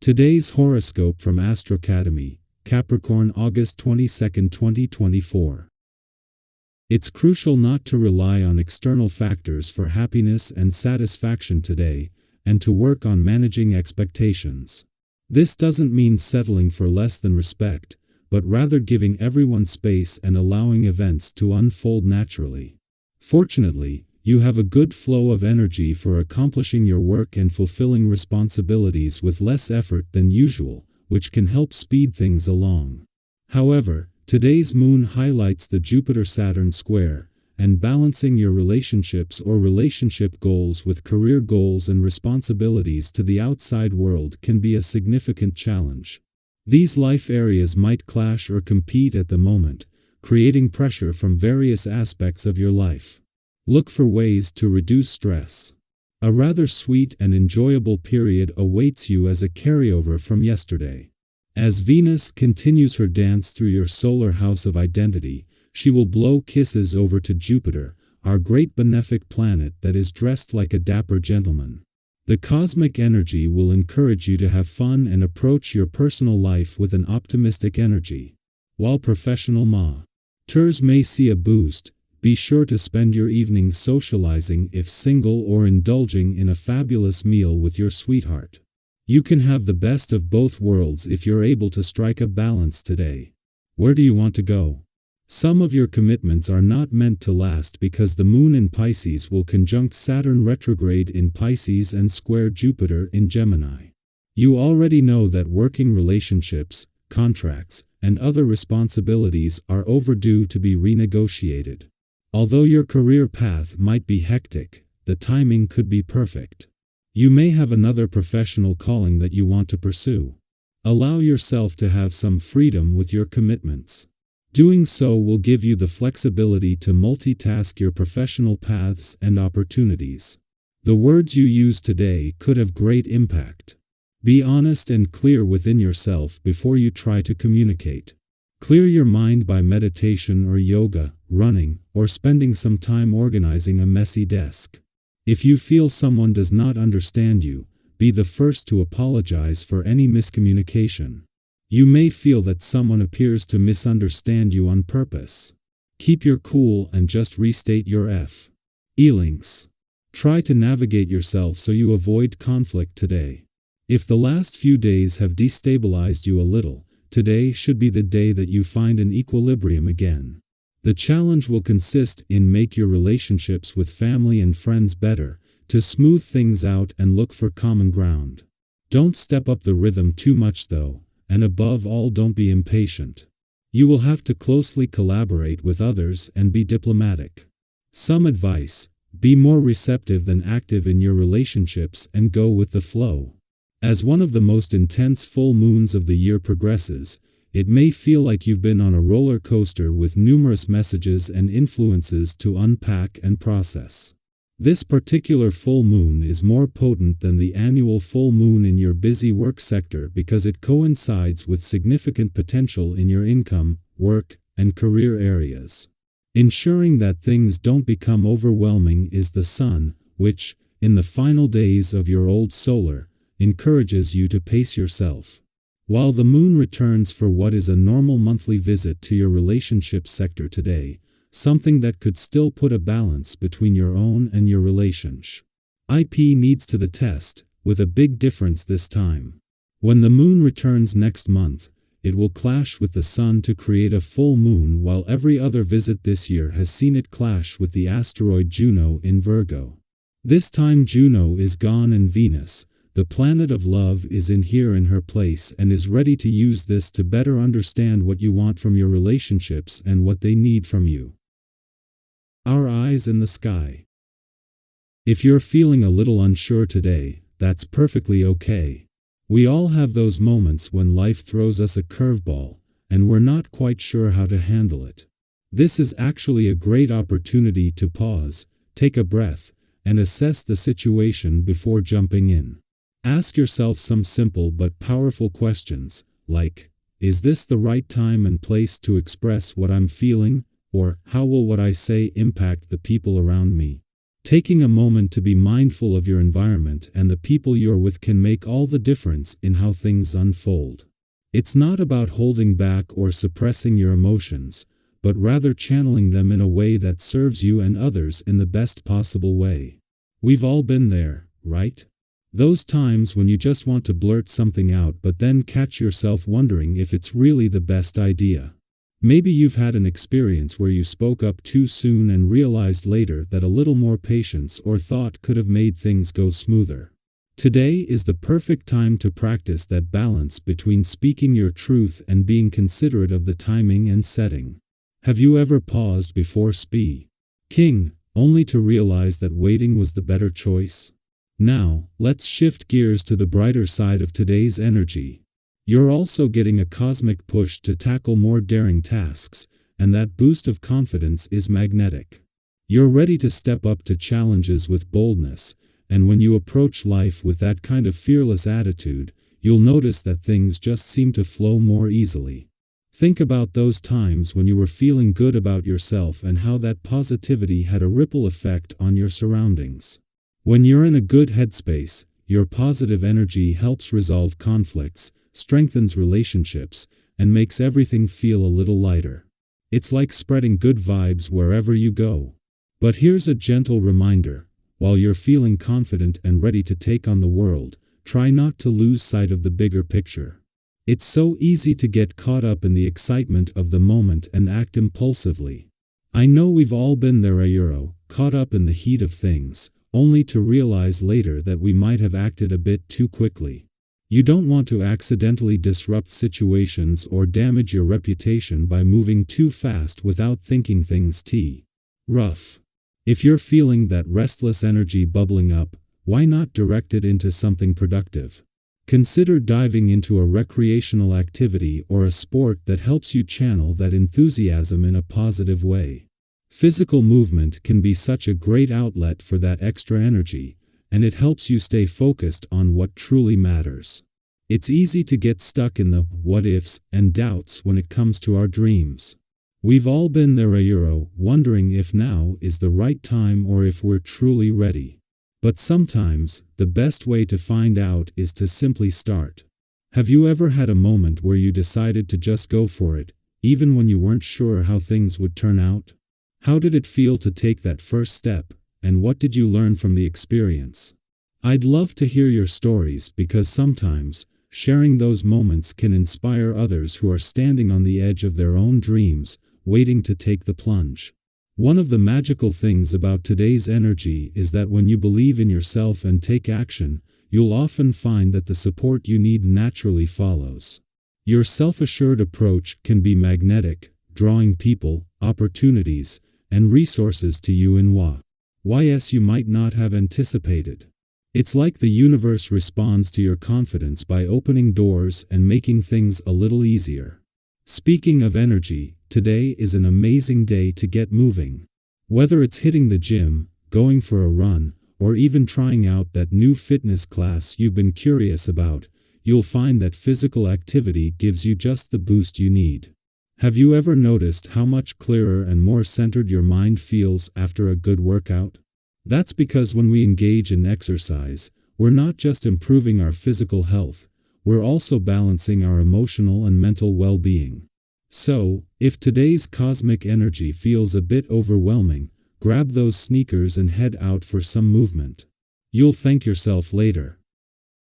Today's horoscope from AstroCademy, Capricorn August 22, 2024. It's crucial not to rely on external factors for happiness and satisfaction today, and to work on managing expectations. This doesn't mean settling for less than respect, but rather giving everyone space and allowing events to unfold naturally. Fortunately, you have a good flow of energy for accomplishing your work and fulfilling responsibilities with less effort than usual, which can help speed things along. However, today's moon highlights the Jupiter-Saturn square, and balancing your relationships or relationship goals with career goals and responsibilities to the outside world can be a significant challenge. These life areas might clash or compete at the moment, creating pressure from various aspects of your life. Look for ways to reduce stress. A rather sweet and enjoyable period awaits you as a carryover from yesterday. As Venus continues her dance through your solar house of identity, she will blow kisses over to Jupiter, our great benefic planet that is dressed like a dapper gentleman. The cosmic energy will encourage you to have fun and approach your personal life with an optimistic energy. While professional matters may see a boost, be sure to spend your evening socializing if single or indulging in a fabulous meal with your sweetheart. You can have the best of both worlds if you're able to strike a balance today. Where do you want to go? Some of your commitments are not meant to last because the moon in Pisces will conjunct Saturn retrograde in Pisces and square Jupiter in Gemini. You already know that working relationships, contracts, and other responsibilities are overdue to be renegotiated. Although your career path might be hectic, the timing could be perfect. You may have another professional calling that you want to pursue. Allow yourself to have some freedom with your commitments. Doing so will give you the flexibility to multitask your professional paths and opportunities. The words you use today could have great impact. Be honest and clear within yourself before you try to communicate. Clear your mind by meditation or yoga, running, or spending some time organizing a messy desk. If you feel someone does not understand you, be the first to apologize for any miscommunication. You may feel that someone appears to misunderstand you on purpose. Keep your cool and just restate your feelings. Try to navigate yourself so you avoid conflict today. If the last few days have destabilized you a little, today should be the day that you find an equilibrium again. The challenge will consist in make your relationships with family and friends better, to smooth things out and look for common ground. Don't step up the rhythm too much though, and above all don't be impatient. You will have to closely collaborate with others and be diplomatic. Some advice: be more receptive than active in your relationships and go with the flow. As one of the most intense full moons of the year progresses, it may feel like you've been on a roller coaster with numerous messages and influences to unpack and process. This particular full moon is more potent than the annual full moon in your busy work sector because it coincides with significant potential in your income, work, and career areas. Ensuring that things don't become overwhelming is the sun, which, in the final days of your old solar, encourages you to pace yourself. While the moon returns for what is a normal monthly visit to your relationship sector today, something that could still put a balance between your own and your relationship needs to the test, with a big difference this time. When the moon returns next month, it will clash with the sun to create a full moon, while every other visit this year has seen it clash with the asteroid Juno in Virgo. This time Juno is gone and Venus, the planet of love, is in her place and is ready to use this to better understand what you want from your relationships and what they need from you. Our eyes in the sky. If you're feeling a little unsure today, that's perfectly okay. We all have those moments when life throws us a curveball, and we're not quite sure how to handle it. This is actually a great opportunity to pause, take a breath, and assess the situation before jumping in. Ask yourself some simple but powerful questions, like, is this the right time and place to express what I'm feeling? Or, how will what I say impact the people around me? Taking a moment to be mindful of your environment and the people you're with can make all the difference in how things unfold. It's not about holding back or suppressing your emotions, but rather channeling them in a way that serves you and others in the best possible way. We've all been there, right? Those times when you just want to blurt something out but then catch yourself wondering if it's really the best idea. Maybe you've had an experience where you spoke up too soon and realized later that a little more patience or thought could have made things go smoother. Today is the perfect time to practice that balance between speaking your truth and being considerate of the timing and setting. Have you ever paused before speaking, only to realize that waiting was the better choice? Now, let's shift gears to the brighter side of today's energy. You're also getting a cosmic push to tackle more daring tasks, and that boost of confidence is magnetic. You're ready to step up to challenges with boldness, and when you approach life with that kind of fearless attitude, you'll notice that things just seem to flow more easily. Think about those times when you were feeling good about yourself and how that positivity had a ripple effect on your surroundings. When you're in a good headspace, your positive energy helps resolve conflicts, strengthens relationships, and makes everything feel a little lighter. It's like spreading good vibes wherever you go. But here's a gentle reminder: while you're feeling confident and ready to take on the world, try not to lose sight of the bigger picture. It's so easy to get caught up in the excitement of the moment and act impulsively. I know we've all been there, caught up in the heat of things, only to realize later that we might have acted a bit too quickly. You don't want to accidentally disrupt situations or damage your reputation by moving too fast without thinking things rough. If you're feeling that restless energy bubbling up, why not direct it into something productive? Consider diving into a recreational activity or a sport that helps you channel that enthusiasm in a positive way. Physical movement can be such a great outlet for that extra energy, and it helps you stay focused on what truly matters. It's easy to get stuck in the what-ifs and doubts when it comes to our dreams. We've all been there, wondering if now is the right time or if we're truly ready. But sometimes, the best way to find out is to simply start. Have you ever had a moment where you decided to just go for it, even when you weren't sure how things would turn out? How did it feel to take that first step, and what did you learn from the experience? I'd love to hear your stories, because sometimes, sharing those moments can inspire others who are standing on the edge of their own dreams, waiting to take the plunge. One of the magical things about today's energy is that when you believe in yourself and take action, you'll often find that the support you need naturally follows. Your self-assured approach can be magnetic, drawing people, opportunities, and resources to you in ways you might not have anticipated. It's like the universe responds to your confidence by opening doors and making things a little easier. Speaking of energy, today is an amazing day to get moving. Whether it's hitting the gym, going for a run, or even trying out that new fitness class you've been curious about, you'll find that physical activity gives you just the boost you need. Have you ever noticed how much clearer and more centered your mind feels after a good workout? That's because when we engage in exercise, we're not just improving our physical health, we're also balancing our emotional and mental well-being. So, if today's cosmic energy feels a bit overwhelming, grab those sneakers and head out for some movement. You'll thank yourself later.